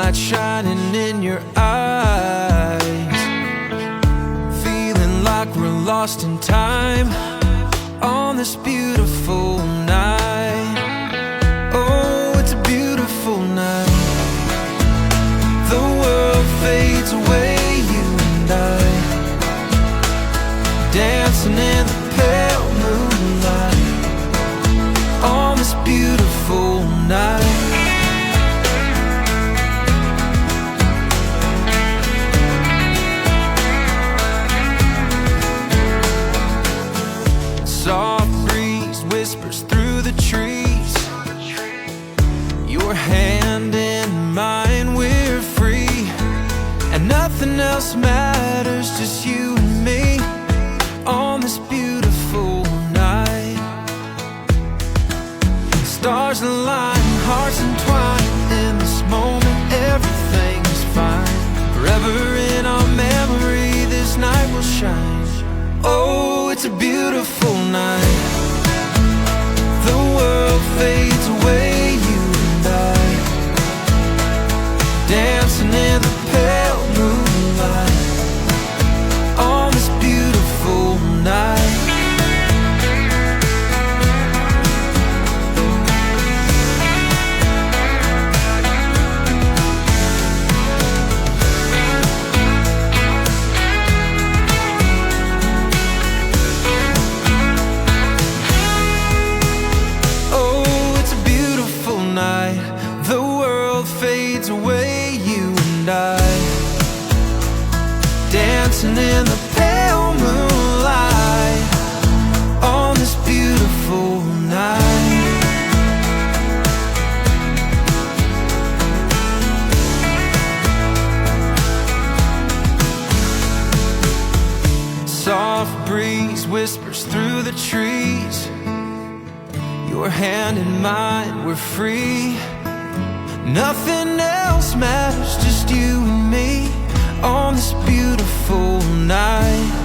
moonlight shining in your eyes, feeling like we're lost in time on this beautiful night. Oh, it's a beautiful night. The world fades away, you and I, dancing in the pale moonlight on this beautiful night. Soft breeze whispers through the trees, your hand in mine, we're free, and nothing else matters, just you and me on this beautiful night. Stars align, hearts entwine, in this moment everything is fine. Forever in our memory this night will shine. Oh, it's a beautiful night. The world fades away, you and I, dancing in the pale moonlight on this beautiful night. The world fades away, you and I, dancing in the pale moonlight on this beautiful night. Soft breeze whispers through the trees, your hand in mine, we're free. Nothing else matters, just you and me on this beautiful night.